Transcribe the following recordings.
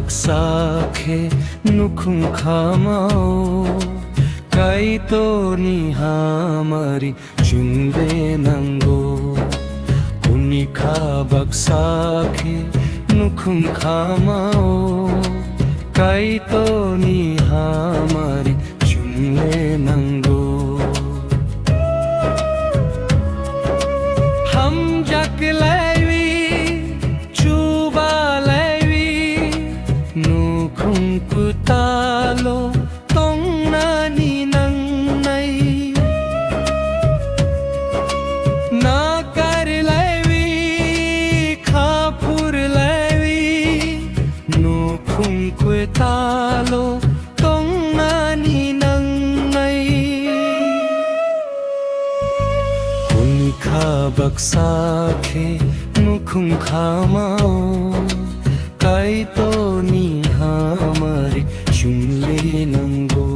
baksaakhe nukhum khamao kai to ni hamari chungbe nango kuni kha baksaakhe nukhum khamao kai to ni hamari chungbe nango ham jak laiwi chuba laiwi nukhum kutalo tong na ni nang nai na kar laiwi kha phur laiwi nukhum kutalo tong na ni nang nai kuni kha baksaakhe nukhum khamao kai to ni hamari chungle nango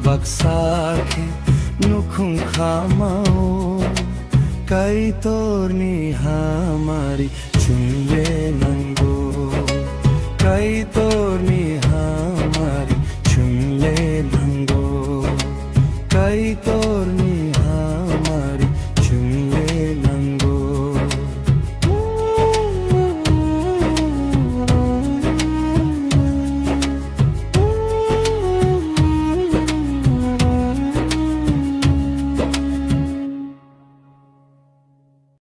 baksaakhe nukhum khamao kai tor ni hamari chungle nango kai tor